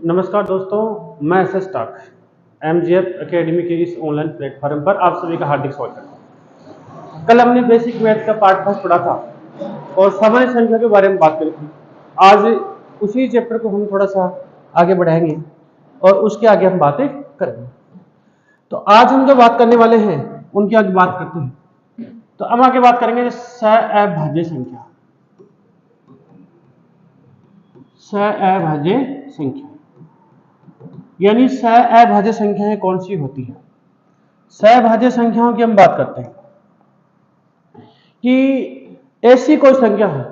नमस्कार दोस्तों, मैं एस टॉक एमजीएफ एकेडमी के इस ऑनलाइन प्लेटफॉर्म पर आप सभी का हार्दिक स्वागत करता हूँ। कल हमने बेसिक मैथ का पार्ट फर्स्ट पढ़ा था और सामान्य संख्या के बारे में बात करी थी। आज उसी चैप्टर को हम थोड़ा सा आगे बढ़ाएंगे और उसके आगे हम बातें करेंगे। तो आज हम जो बात करने वाले हैं उनकी आगे बात करते हैं। तो हम आगे बात करेंगे सहअभाज्य संख्या। सहअभाज्य संख्या यानी सहअभाज्य संख्याएं कौन सी होती है। सहअभाज्य संख्याओं की हम बात करते हैं कि ऐसी कोई संख्या हो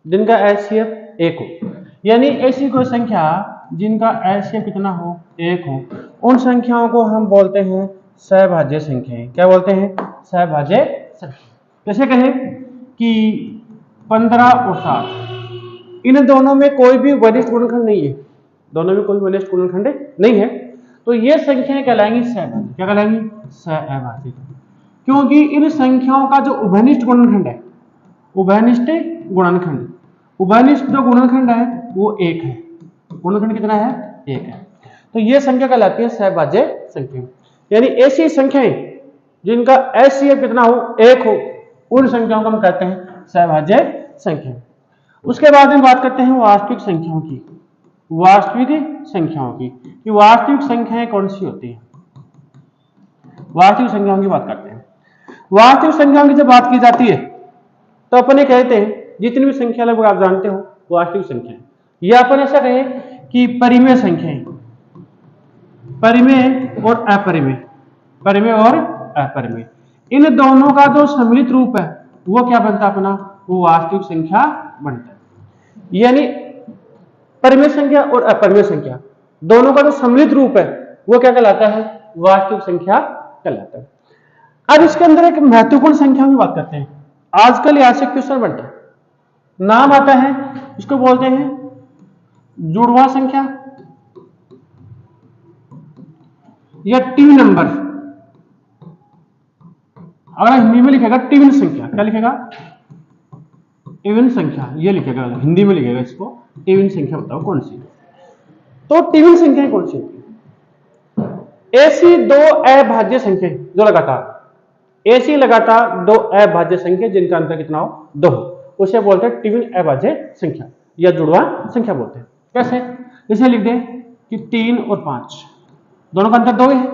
जिनका एचसीएफ 1 हो, यानी ऐसी कोई संख्या जिनका एचसीएफ कितना हो, 1 हो, उन संख्याओं को हम बोलते हैं सहअभाज्य संख्याएं। क्या बोलते हैं? सहअभाज्य संख्या। जैसे कहें कि 15 और 7, इन दोनों में कोई भी वरिष्ठ गुणनखंड नहीं है, दोनों में कोई वरिष्ठ गुणनखंड नहीं है, तो ये संख्याएं कहलाएंगी सहअभाज्य। क्या कहलाएंगी? सहअभाज्य। क्योंकि इन संख्याओं का जो उभयनिष्ठ गुणनखंड है, उभयनिष्ठ गुणनखंड, उभयनिष्ठ जो गुणनखंड है वो 1 है। गुणनखंड कितना है? 1 है। तो ये संख्या कहलाती है सहअभाज्य संख्या। यानी ऐसी संख्याएं जिनका एचसीएफ कितना हो, 1 हो, उन संख्याओं को हम कहते हैं सहअभाज्य संख्या। उसके बाद में बात करते हैं वास्तविक संख्याओं की। वास्तविक संख्याओं की कि वास्तविक संख्याएं कौन सी होती हैं। वास्तविक संख्याओं की बात करते हैं। वास्तविक संख्याओं की जब बात की जाती है तो अपने कहते हैं जितनी भी संख्या लगभग आप जानते हो वास्तविक संख्या, या अपन ऐसा कहें कि परिमेय संख्याएं, परिमेय और अपरिमेय, परिमेय और अपरिमेय, इन दोनों का जो सम्मिलित रूप है वो क्या बनता है अपना? वो वास्तविक संख्या बनता है। यानी परिमेय संख्या और अपरिमेय संख्या दोनों का जो सम्मिलित रूप है वो क्या कहलाता है? वास्तविक संख्या कहलाता है। अब इसके अंदर एक महत्वपूर्ण संख्या की बात करते हैं। आजकल यहाँ से क्वेश्चन बनता है, नाम आता है, इसको बोलते हैं जुड़वा संख्या या टीवी नंबर। अगर हिंदी में लिखेगा टीवी संख्या, क्या लिखेगा? टीवी संख्या, ये लिखेगा हिंदी में, लिखेगा इसको टीवी संख्या। बताओ कौन सी? तो टीवी संख्या कौन सी होती है? ऐसी दो अभाज्य संख्या जो लगातार, ऐसी लगातार दो अभाज्य संख्या जिनका अंतर कितना हो, 2 हो, उसे बोलते हैं टीवी अभाज्य संख्या या जुड़वा संख्या बोलते हैं। कैसे? इसे लिख दें कि 3 और 5 दोनों का अंतर 2 है।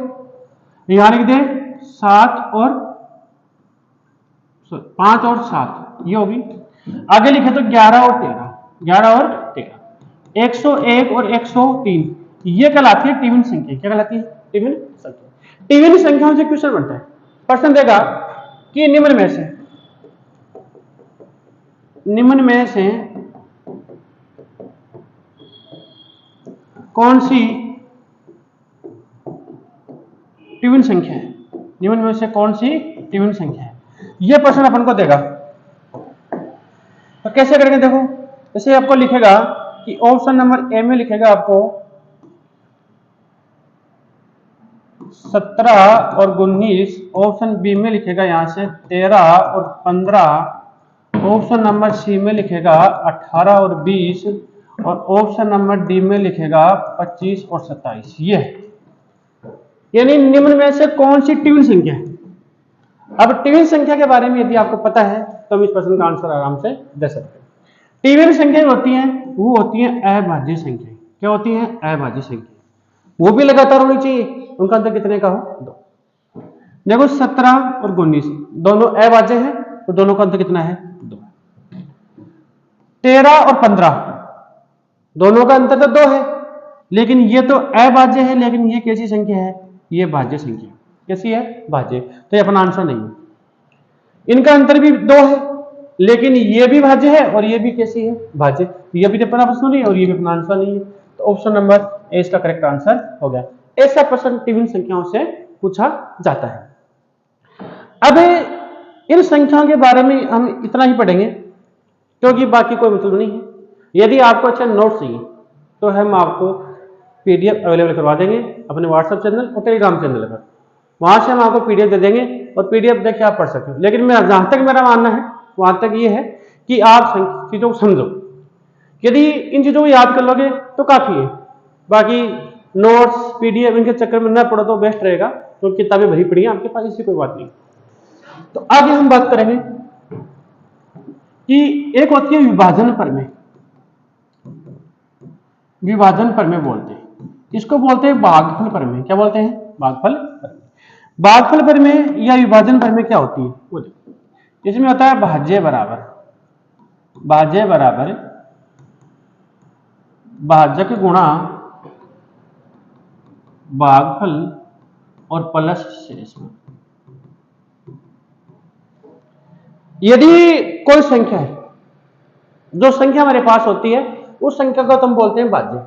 यहां लिख दें 5 और 7, ये होगी। आगे लिखे तो 11 और 13, 11 और 13, 101 और 103, ये कहलाती है टीवी संख्या। क्या कहलाती है? टीवी संख्या। टीवी संख्याओं से क्वेश्चन बनता है, प्रश्न देगा कि निम्न में से कौन सी टीवी संख्या है? निम्न में से कौन सी टीवी संख्या है? यह प्रश्न अपन को देगा। तो कैसे करेंगे? देखो, जैसे आपको लिखेगा कि ऑप्शन नंबर ए में लिखेगा आपको 17 और 19, ऑप्शन बी में लिखेगा यहां से 13 और 15, ऑप्शन नंबर सी में लिखेगा 18 और 20, और ऑप्शन नंबर डी में लिखेगा 25 और 27। ये यानी निम्न में से कौन सी टीवी संख्या है। अब टीवी संख्या के बारे में यदि आपको पता है तो हम इस प्रश्न का आंसर आराम से दे सकते हैं। टीवी संख्या होती है वो होती है अभाज्य संख्या। क्या होती है? अभाज्य संख्या। वो भी लगातार होनी चाहिए, उनका अंतर कितने का हो? 2। देखो 17 और 19 दोनों अभाज्य हैं, तो दोनों का अंतर कितना है? 2। 13 और 15 दोनों का अंतर तो 2 है, लेकिन ये तो अभाज्य है, लेकिन ये कैसी संख्या है? ये भाज्य संख्या। कैसी है? भाज्य। तो ये अपना आंसर नहीं है। इनका अंतर भी 2 है, लेकिन ये भी भाज्य है और ये भी कैसी है? भाज्य। ये भी अपना प्रश्न नहीं है और ये भी अपना आंसर नहीं है। तो ऑप्शन नंबर ए इसका करेक्ट आंसर हो गया। ऐसा प्रश्न टीवी संख्याओं से पूछा जाता है। अब इन संख्याओं के बारे में हम इतना ही पढ़ेंगे क्योंकि बाकी कोई मतलब नहीं है। यदि आपको अच्छा नोट चाहिए तो हम आपको पीडीएफ अवेलेबल करवा देंगे अपने व्हाट्सएप चैनल और टेलीग्राम चैनल पर। वहां से हम आपको पीडीएफ दे देंगे और पीडीएफ देख के आप पढ़ सकते हो। लेकिन मैं जहां तक मेरा मानना है वहां तक ये है कि आप चीजों को समझो। यदि इन चीजों को याद कर लोगे तो काफी है, बाकी नोट्स पीडीएफ इनके चक्कर में न पढ़ो तो बेस्ट रहेगा, तो किताबें भरी पड़ी हैं आपके पास, इसकी कोई बात नहीं। तो आगे हम बात करेंगे कि एक होती है विभाजन प्रमेय। विभाजन प्रमेय बोलते हैं इसको, बोलते हैं भागफल प्रमेय। क्या बोलते हैं? भागफल प्रमेय। भागफल प्रमेय या विभाजन प्रमेय क्या होती है वो देखो। इसमें होता है भाज्य बराबर भाजक गुणा भागफल और प्लस शेषफल। यदि कोई संख्या है, जो संख्या हमारे पास होती है उस संख्या को हम बोलते हैं भाज्य,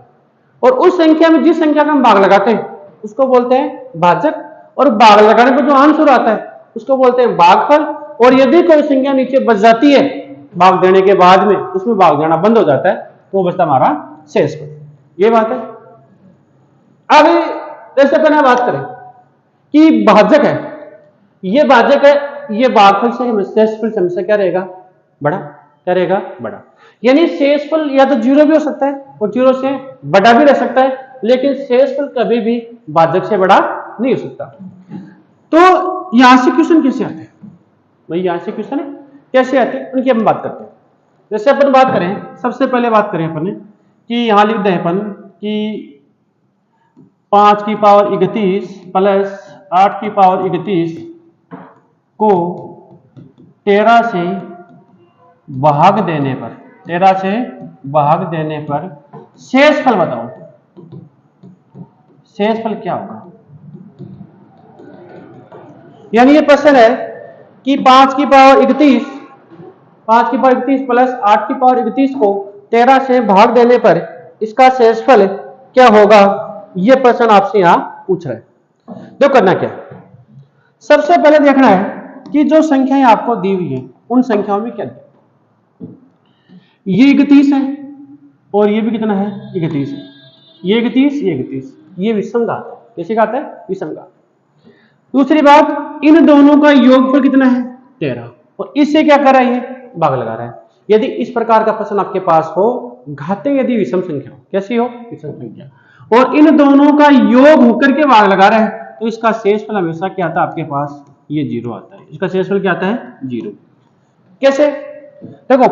और उस संख्या में जिस संख्या का हम भाग लगाते हैं उसको बोलते हैं भाजक, और भाग लगाने पर जो आंसर आता है उसको बोलते हैं भागफल। और यदि कोई संख्या नीचे बच जाती है भाग देने के बाद में, उसमें भाग जाना बंद हो जाता है, तो वो बचता हमारा शेषफल। ये बात है। अभी जैसे पहले बात करें कि भाजक है, ये भाजक है, ये भागफल से शेषफल से हमेशा क्या रहेगा? बड़ा। क्या रहेगा? बड़ा। यानी शेषफल या तो जीरो भी हो सकता है और जीरो से बड़ा भी रह सकता है, लेकिन शेषफल कभी भी भाजक से बड़ा नहीं हो सकता। तो यहां से क्वेश्चन कैसे आते हैं भाई? यहां से क्वेश्चन कैसे आते हैं उनकी हम बात करते हैं। जैसे अपन बात करें, सबसे पहले बात करें अपन कि यहां लिख दें अपन कि 5 की पावर 31 प्लस 8 की पावर 31 को 13 से भाग देने पर, 13 से भाग देने पर शेषफल बताओ। शेषफल क्या होगा? यानी ये प्रश्न है कि 5 की पावर 31 प्लस 8 की पावर 31 को 13 से भाग देने पर इसका शेषफल क्या होगा? ये प्रश्न आपसे यहां पूछ रहा है। तो करना क्या, सबसे पहले देखना है कि जो संख्याएं आपको दी हुई है उन संख्याओं में क्या है। ये 31 है और ये भी कितना है? 31 है। ये 31 ये विषम घात है। कैसे घात है? विषम घात। दूसरी बात, इन दोनों का योगफल कितना है? 13, और इससे क्या कर रहा है? ये भाग लगा रहा है। यदि इस प्रकार का प्रश्न आपके पास हो, घातें यदि विषम संख्या हो, कैसी हो? विषम संख्या, और इन दोनों का योग होकर के भाग लगा रहा है, तो इसका शेषफल हमेशा क्या आता है आपके पास? ये 0 आता है। इसका शेषफल क्या आता है? 0। कैसे? देखो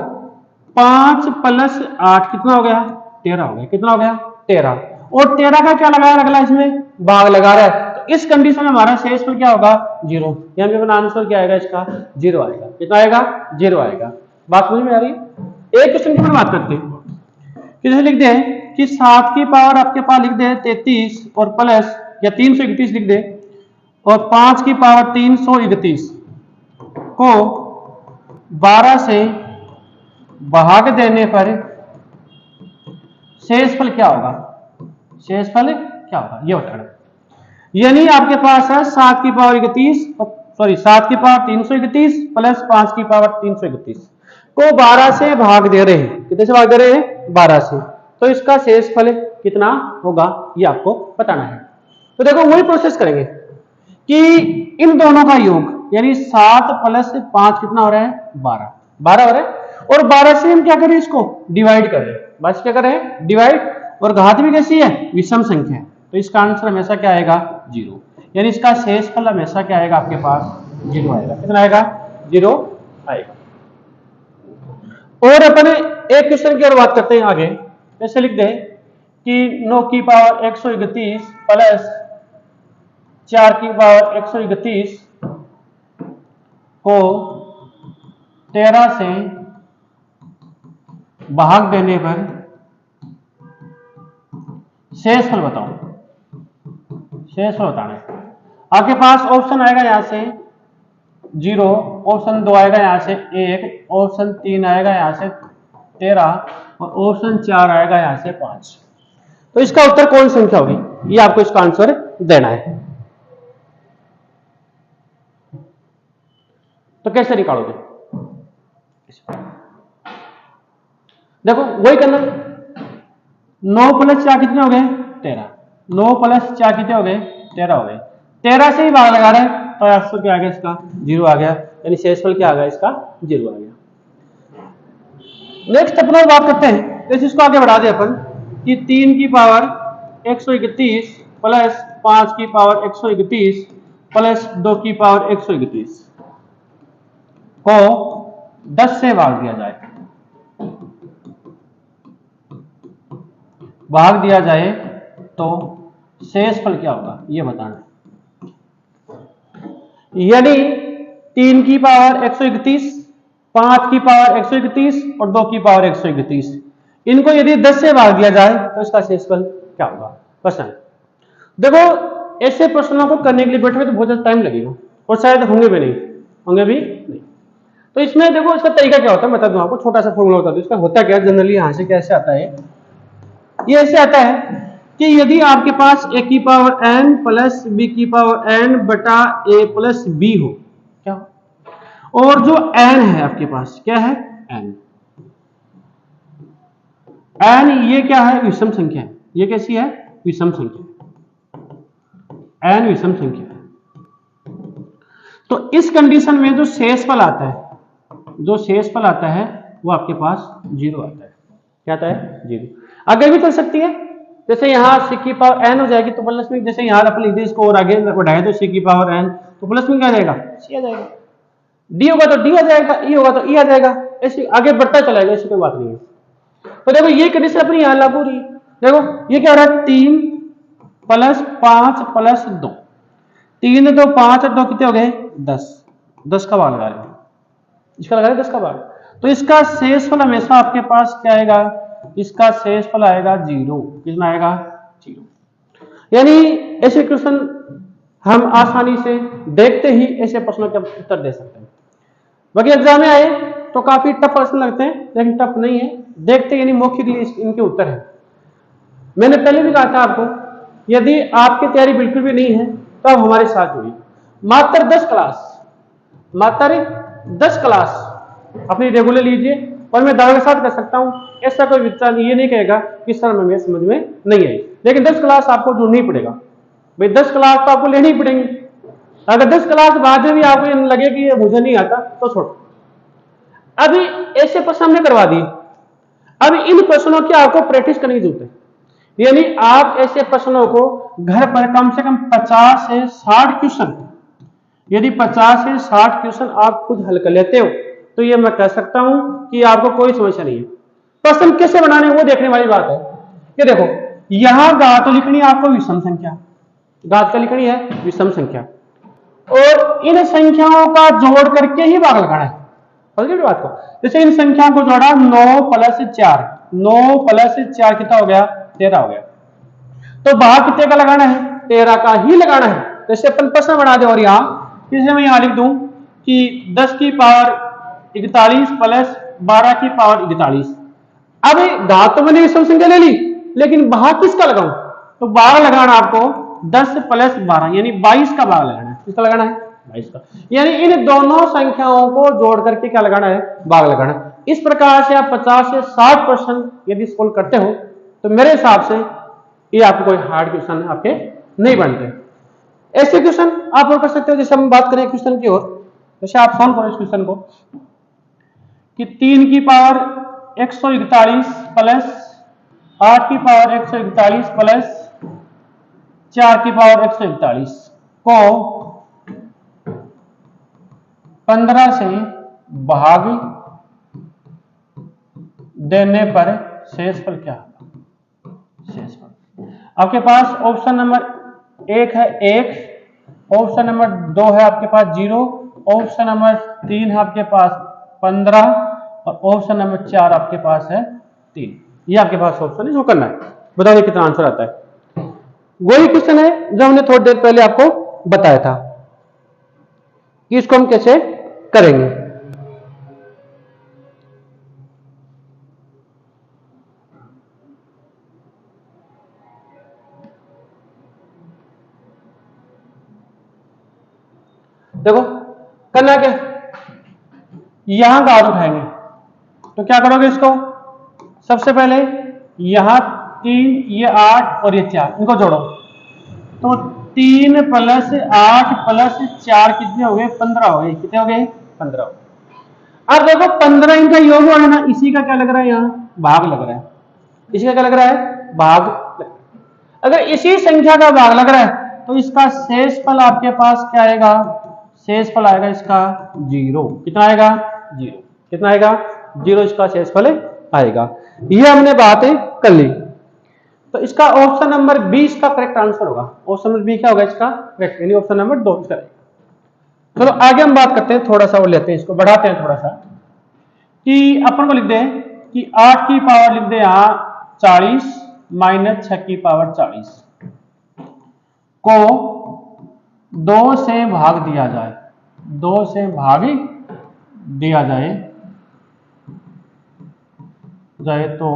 5 प्लस 8 कितना हो गया? 13 हो गया। कितना हो गया? 13। और 13 का क्या लगाया? अगला इसमें भाग लगा रहा है, तो इस कंडीशन में हमारा शेषफल क्या होगा? 0। यानी अपना आंसर क्या आएगा? इसका 0 आएगा। कितना आएगा? 0 आएगा। बात समझ में आ रही है? एक क्वेश्चन की बात करते हैं। जैसे लिख दे कि 7 की पावर आपके पास लिख दे 33 और प्लस या 331 लिख दे, और 5 की पावर 331 को 12 से भाग देने पर शेषफल क्या होगा? शेषफल क्या होगा ये बताना। यानी आपके पास है 7 की पावर 331 प्लस 5 की पावर 331 को 12 से भाग दे रहे हैं। कितने से भाग दे रहे हैं? 12 से। तो इसका शेषफल कितना होगा ये आपको बताना है। तो देखो वही प्रोसेस करेंगे कि इन दोनों का योग, यानी 7 प्लस 5 कितना हो रहा है? 12 हो रहा है, और 12 से हम क्या करें? इसको डिवाइड कर रहे हैं। बस क्या कर रहे हैं? डिवाइड। और घात भी कैसी है? विषम संख्या है, तो इसका आंसर हमेशा क्या आएगा? 0। यानी इसका शेषफल हमेशा क्या आएगा आपके पास? 0 आएगा। कितना आएगा? 0 आएगा। और अपन एक क्वेश्चन की और बात करते हैं आगे। ऐसे लिख दे कि 9 की पावर 131 प्लस 4 की पावर 131 को 13 से भाग देने पर शेषफल बताओ। शेषफल बताना है। आपके पास ऑप्शन आएगा यहां से 0, ऑप्शन 2 आएगा यहां से 1, ऑप्शन 3 आएगा यहां से 13, और ऑप्शन 4 आएगा यहां से 5। तो इसका उत्तर कौन सी संख्या होगी? ये आपको इसका आंसर देना है। तो कैसे निकालोगे? देखो वही करना। 9 प्लस 4 कितने हो गए? 13। 9 प्लस 4 कितने हो गए? 13 हो गए। 13 से ही भाग लगा रहे हैं, तो आंसर क्या आ गया? इसका 0 आ गया। यानी शेषफल क्या आ गया? इसका 0 आ गया। नेक्स्ट अपना बात करते हैं, जैसे इसको आगे बढ़ा दे अपन कि 3 की पावर 131 प्लस 5 की पावर 131 प्लस 2 की पावर 131 को 10 से भाग दिया जाए, भाग दिया जाए तो शेषफल क्या होगा ये बताना। यानी 3 की पावर 131, 5 की पावर 131 और 2 की पावर 131, इनको यदि 10 से भाग दिया जाए तो इसका शेषफल क्या होगा प्रश्न। देखो ऐसे प्रश्नों को करने के लिए बैठे तो बहुत ज्यादा टाइम लगेगा और शायद होंगे भी नहीं। तो इसमें देखो इसका तरीका क्या होता है बता दूं आपको, छोटा सा फॉर्मूला होता है। इसका होता क्या जनरली यहां से कैसे आता है, ये ऐसे आता है कि यदि आपके पास a की पावर n प्लस b की पावर n बटा a प्लस b हो, क्या हो, और जो n है आपके पास क्या है n ये क्या है विषम संख्या है, ये कैसी है विषम संख्या, n विषम संख्या है। तो इस कंडीशन में जो शेषफल आता है वो आपके पास 0 आता है। क्या आता है 0। आगे भी चल सकती है, जैसे यहाँ c की पावर n हो जाएगी तो प्लस में, जैसे यहाँ अपन लिख दें इसको और आगे बढ़ाए तो c की पावर n तो प्लस में क्या आ जाएगा c आ जाएगा, d होगा तो d आ जाएगा, e होगा तो e आ जाएगा, ऐसे आगे बढ़ता चला जाएगा, ऐसी कोई बात नहीं है। तो देखो ये कंडीशन अपनी यहाँ लागू रही। देखो ये क्या हो रहा है 3 प्लस 5 प्लस 2, 3 2 5 और 2 कितने हो गए 10 का भाग लगा रहे हैं, इसका लगा रहे 10 का भाग। तो इसका शेषफल हमेशा आपके पास क्या आएगा, इसका शेषफल आएगा 0। कितना आएगा 0। यानी ऐसे क्वेश्चन हम आसानी से देखते ही ऐसे प्रश्नों के उत्तर दे सकते हैं। बाकी एग्जाम में आए तो काफी टफ प्रश्न लगते हैं, लेकिन टफ नहीं है, देखते यानी मौखिक इनके उत्तर है। मैंने पहले भी कहा था आपको, यदि आपकी तैयारी बिल्कुल भी नहीं है तो आप हमारे साथ जुड़िए। मात्र 10 क्लास अपनी रेगुलर लीजिए, और मैं दावे के साथ कर सकता हूं ऐसा कोई विचार ये नहीं कहेगा कि सर हमें समझ में नहीं आई, लेकिन 10 क्लास आपको ढूंढनी ही पड़ेगा भाई, 10 क्लास तो आपको लेनी ही पड़ेगी। अगर 10 क्लास बाद में भी आपको लगे कि ये मुझे नहीं आता तो छोड़ो। अभी ऐसे प्रश्न हमने करवा दिए, अब इन प्रश्नों की आपको प्रैक्टिस करने की जरूरत है। यानी आप ऐसे प्रश्नों को घर पर कम से कम 50 से 60 क्वेश्चन, यदि 50 से 60 क्वेश्चन आप खुद हल कर लेते हो तो ये मैं कह सकता हूं कि आपको कोई समस्या नहीं है। प्रश्न कैसे बनाने वो देखने वाली बात है। ये देखो यहां घात तो लिखनी है आपको विषम संख्या, घात क्या लिखनी है विषम संख्या, और इन संख्याओं का जोड़ करके ही भाग लगाना है। समझ गए बात को। जैसे इन संख्याओं को जोड़ा 9 प्लस 4, 9 प्लस 4 कितना हो गया 13 हो गया, तो भाग कितने का लगाना है 13 का ही लगाना है। जैसे अपन प्रश्न बना दे, और यहां मैं यहां लिख दूं कि 10 की पावर 41 प्लस 12 की पावर 41। अब घात तो मैंने विषम संख्या ले ली, लेकिन भाग किसका लगाऊं, तो भाग लगाना आपको 10 प्लस 12 यानी 22 का भाग लगाना है। किसका लगाना है 22 का, यानी इन दोनों संख्याओं को जोड़ करके क्या लगाना है भाग लगाना है। इस प्रकार से आप 50 से 60 क्वेश्चन यदि सोल्व करते हो तो मेरे हिसाब से ये आपको कोई हार्ड क्वेश्चन आपके नहीं बनते। ऐसे क्वेश्चन आप और कर सकते हो। जैसे हम बात करें क्वेश्चन की ओर, जैसे आप सोल्व करो इस क्वेश्चन को कि 3 की पावर 141 प्लस 8 की पावर 141 प्लस 4 की पावर 141 को 15 से भाग देने पर शेषफल क्या होगा। शेषफल आपके पास ऑप्शन नंबर 1 है 1, ऑप्शन नंबर 2 है आपके पास 0, ऑप्शन नंबर 3 है आपके पास 15 और ऑप्शन नंबर 4 आपके पास है 3। ये आपके पास ऑप्शन है, जो करना है। बताइए कितना आंसर आता है। वही क्वेश्चन है जो हमने थोड़ी देर पहले आपको बताया था कि इसको हम कैसे करेंगे। देखो करना क्या, यहां घात उठाएंगे तो क्या करोगे, इसको सबसे पहले यहां 3 ये 8 और ये 4 इनको जोड़ो तो 3 प्लस 8 प्लस 4 कितने हो गए 15 हो गए। कितने हो गए 15 हो गए। अब देखो 15 इनका योग है ना, इसी का क्या लग रहा है यहाँ भाग लग रहा है, इसी का क्या लग रहा है भाग लग रहा है। अगर इसी संख्या का भाग लग रहा है तो इसका शेषफल आपके पास क्या आएगा, शेषफल आएगा इसका 0। कितना आएगा, 0। कितना आएगा, 0 इसका शेषफल आएगा। ये हमने बात कर ली। तो इसका ऑप्शन नंबर 20 का करेक्ट आंसर होगा। ऑप्शन नंबर बी क्या होगा इसका करेक्ट, यानी ऑप्शन नंबर 2 इसका। चलो आगे हम बात करते हैं, थोड़ा सा वो लेते हैं, इसको बढ़ाते हैं थोड़ा सा, कि अपन को लिख दें कि 8 की पावर लिख दें यहां 40 माइनस 6 की पावर 40 को 2 से भाग दिया जाए, 2 से भाग दिया जाए तो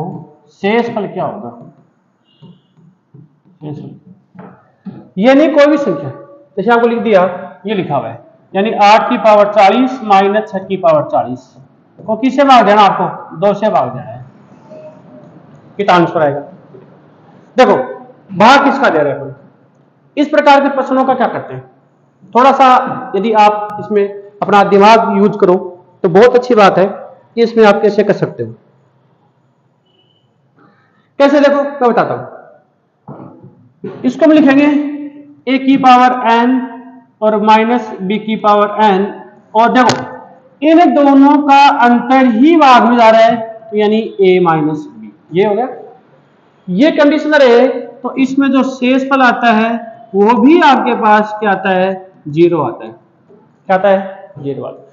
शेषफल क्या होगा, यानी कोई भी संख्या, जैसे आपको लिख दिया, ये लिखा हुआ है, यानी 8 की पावर 40 माइनस 6 की पावर 40 को किससे भाग देना, आपको 2 से भाग देना है, कितना आंसर आएगा। देखो भाग किसका दे रहे हैं, इस प्रकार के प्रश्नों का क्या करते हैं, थोड़ा सा यदि आप इसमें अपना दिमाग यूज करो तो बहुत अच्छी बात है कि इसमें आप कैसे कर सकते हो। कैसे, देखो मैं बताता हूं। इसको हम लिखेंगे a की पावर n और माइनस b की पावर n, और देखो इन दोनों का अंतर ही भाग में जा रहा है, तो यानी a माइनस b, ये हो गया। ये कंडीशन रहे तो इसमें जो शेषफल आता है वो भी आपके पास क्या आता है, 0 आता है। क्या आता है, 0 आता है।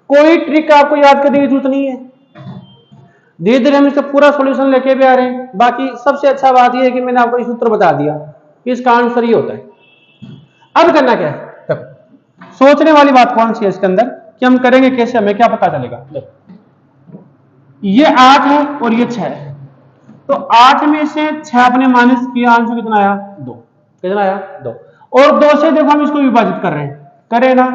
कोई ट्रिक आपको याद करने की जरूरत नहीं है, धीरे धीरे हम इसका पूरा सॉल्यूशन लेके भी आ रहे हैं। बाकी सबसे अच्छा बात यह है कि मैंने आपको सूत्र बता दिया कि इसका आंसर ये होता है। अब करना क्या है, तब सोचने वाली बात कौन सी है इसके अंदर कि हम करेंगे कैसे, हमें क्या पता चलेगा। ये 8 है और ये 6 है, तो 8 में से 6 अपने माइनस किया, आंसर कितना आया, 2। कितना आया, 2। और 2 से देखो हम इसको विभाजित कर रहे हैं, करे ना,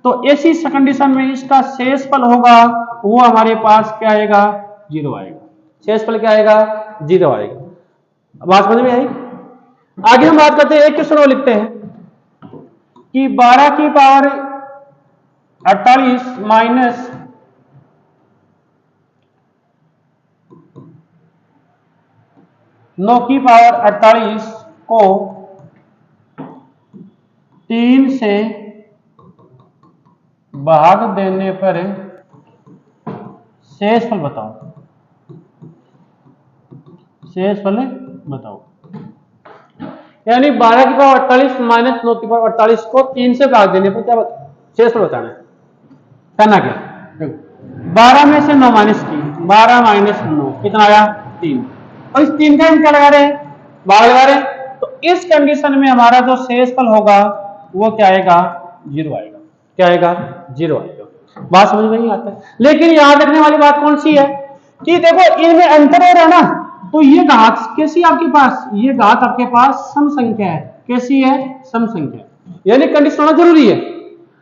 तो ऐसी कंडीशन में इसका शेषफल होगा वो हमारे पास क्या आएगा, 0 आएगा। शेषफल क्या आएगा, 0 आएगा। बात समझ में आई। आगे हम बात करते हैं, एक क्वेश्चन और लिखते हैं कि 12 की पावर 48 माइनस 9 की पावर 48 को 3 से भाग देने पर शेषफल बताओ, शेषफल बताओ। यानी 12 की पावर 48 माइनस 9 की पावर 48 को 3 से भाग देने पर क्या शेषफल बताना है। करना क्या, 12 में से 9 माइनस की, 12 माइनस 9 कितना आया, 3, और इस 3 का हम क्या लगा रहे हैं, भाग लगा रहे हैं, तो इस कंडीशन में हमारा जो शेषफल होगा वो क्या आएगा, 0 आएगा। क्या आएगा, 0 आएगा। बात समझ में नहीं आता है। लेकिन याद रखने वाली बात कौन सी है कि देखो इनमें अंतर हो रहा है ना, तो ये घात कैसी आपके पास, ये घात आपके पास सम संख्या है। कैसी है, सम संख्या, यानी कंडीशन होना जरूरी है।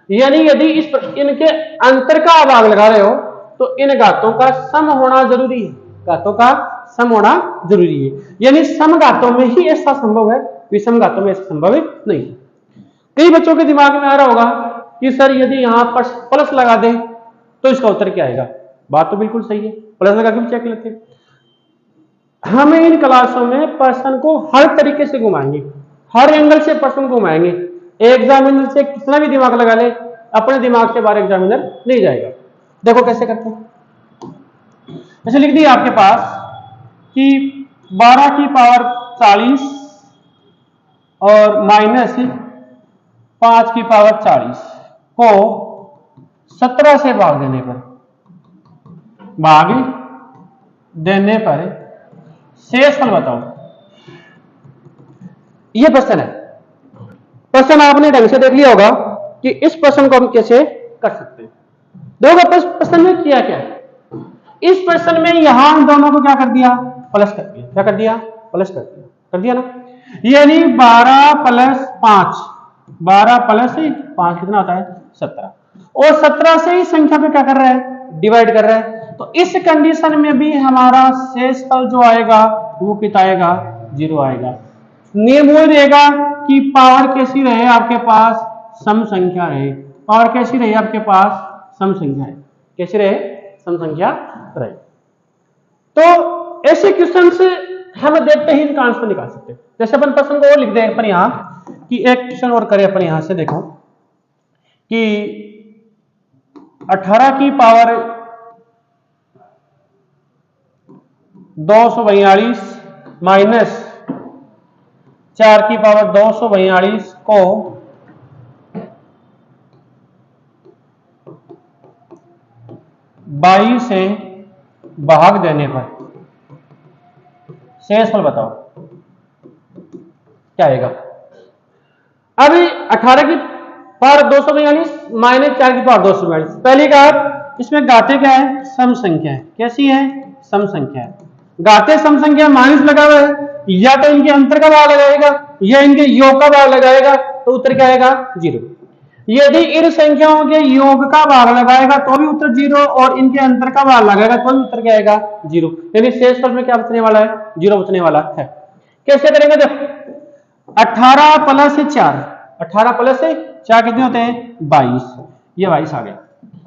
यानी यदि इनके अंतर का भाग लगा रहे हो तो इन घातों का सम होना जरूरी है, घातों का सम होना जरूरी है। यानी सम घातों में ही ऐसा संभव है, विषम घातों में ऐसा संभव नहीं। कई बच्चों के दिमाग में आ रहा होगा कि सर यदि यहां पर प्लस लगा दे तो इसका उत्तर क्या आएगा। बात तो बिल्कुल सही है, प्लस लगा के भी चेक लेते हैं। हमें इन क्लासों में प्रश्न को हर तरीके से घुमाएंगे, हर एंगल से प्रश्न घुमाएंगे। एग्जामिनर से कितना भी दिमाग लगा ले, अपने दिमाग से बाहर एग्जामिनर नहीं जाएगा। देखो कैसे करते हैं। जैसे लिख दिया आपके पास कि 12 की पावर 40 और माइनस 5 की पावर 40 को 17 से भाग देने पर शेषफल बताओ। यह प्रश्न है। प्रश्न आपने ढंग से देख लिया होगा कि इस प्रश्न को हम कैसे कर सकते हैं। देखो प्रश्न में किया क्या है, इस प्रश्न में यहां दोनों को क्या कर दिया, प्लस कर दिया। क्या कर दिया, प्लस कर दिया ना। यानी 12 प्लस 5, 12 प्लस 5 कितना होता है, 17, और 17 से ही संख्या पे क्या कर रहा है, डिवाइड कर रहा है। तो इस कंडीशन में भी हमारा शेषफल जो आएगा वो कितना आएगा, 0 आएगा। नियम वो रहेगा कि पावर कैसी रहे आपके पास, सम संख्या रहे। पावर कैसी रहे आपके पास, सम संख्या है। कैसी रहे, सम संख्या रहे। तो ऐसे क्वेश्चंस हम देखते ही इनका आंसर निकाल सकते हैं। जैसे अपन प्रश्न को और लिख दें अपन यहाँ कि एक क्वेश्चन और करें अपन यहाँ से, देखो कि 18 की पावर 242 माइनस 4 की पावर 242 को 22 से भाग देने पर शेषफल बताओ क्या आएगा। अभी 18 की पावर 242 माइनस 4 की पावर 242, पहली बात इसमें घाते क्या है, सम संख्या है। कैसी है, सम संख्या है। घाते सम संख्या माइनस लगा हुआ है, या तो इनके अंतर का भाग लगाएगा या इनके योग का भाग लगाएगा, तो उत्तर क्या आएगा, 0। यदि इन संख्याओं के योग का भाग लगाएगा तो भी उत्तर 0, और इनके अंतर का भाग लगाएगा तो भी उत्तर क्या आएगा, 0। यानी शेषफल में क्या बचने वाला है, 0 बचने वाला है। कैसे करेंगे, देखो 18 प्लस 4, 18 प्लस 4 कितने होते हैं, 22। ये 22 आ गया,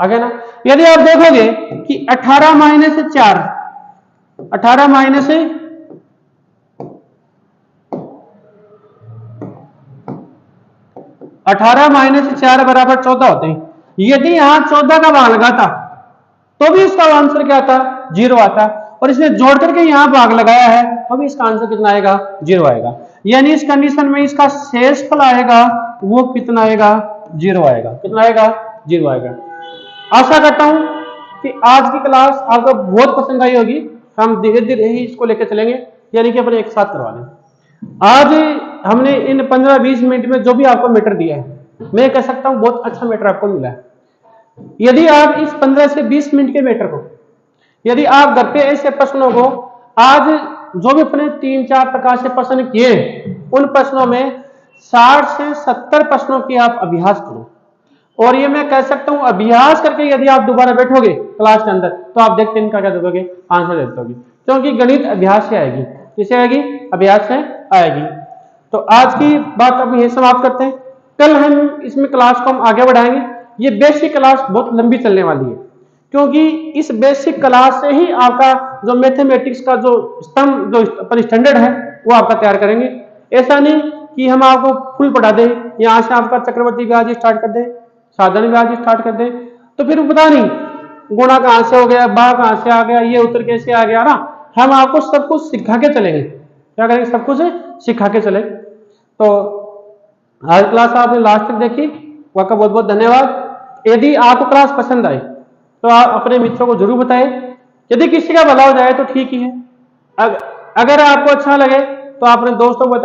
आ गया ना। यदि आप देखोगे कि 18 माइनस 4, 18 माइनस 18 माइनस 4 बराबर 14 होते हैं। यदि यहां 14 का भाग लगाता तो भी इसका आंसर क्या आता, 0 आता, और इसने जोड़ करके यहां भाग लगाया है तो भी इसका आंसर कितना आएगा, 0 आएगा। यानी इस कंडीशन में इसका शेषफल आएगा वो कितना आएगा, 0 आएगा। कितना आएगा, 0 आएगा। आशा करता हूं कि आज की क्लास आपको बहुत पसंद आई होगी। हम धीरे धीरे ही इसको लेकर चलेंगे, यानी कि अपन एक साथ करवा लें। आज हमने इन 15-20 मिनट में जो भी आपको मैटर दिया है, मैं कह सकता हूं बहुत अच्छा मैटर आपको मिला है। यदि आप इस 15 से 20 मिनट के मैटर को, यदि आप घर पे ऐसे प्रश्नों को, आज जो भी अपने 3-4 प्रकार से प्रश्न किए, उन प्रश्नों में 60 से 70 प्रश्नों की आप अभ्यास करो। और ये मैं कह सकता हूं अभ्यास करके यदि आप दोबारा बैठोगे क्लास के अंदर तो आप देखते इनका क्या दोगे, आंसर दे दोगे। क्योंकि गणित अभ्यास से आएगी। किससे आएगी, अभ्यास से आएगी। तो आज की बात अब यही समाप्त करते हैं। कल हम इसमें क्लास को हम आगे बढ़ाएंगे। ये बेसिक क्लास बहुत लंबी चलने वाली है, क्योंकि इस बेसिक क्लास से ही आपका जो मैथमेटिक्स का जो स्तंभ, जो अपन स्टैंडर्ड है, वो आपका तैयार करेंगे। ऐसा नहीं कि हम आपको फुल पढ़ा दें, यहाँ से आपका चक्रवर्ती ब्याज स्टार्ट कर दें, साधारण ब्याज स्टार्ट कर दे, तो फिर पता नहीं गुणा कहां से हो गया, भाग कहां से आ गया, ये उत्तर कैसे आ गया ना। हम आपको सब कुछ सिखा के चलेंगे। क्या करेंगे, सब कुछ सिखा के चले। तो आज क्लास आपने लास्ट तक देखी, आपका बहुत बहुत धन्यवाद। यदि आपको क्लास पसंद आए तो आप अपने मित्रों को जरूर बताएं। यदि किसी का भला हो जाए तो ठीक ही है, अगर आपको अच्छा लगे तो आप अपने दोस्तों को बताएं।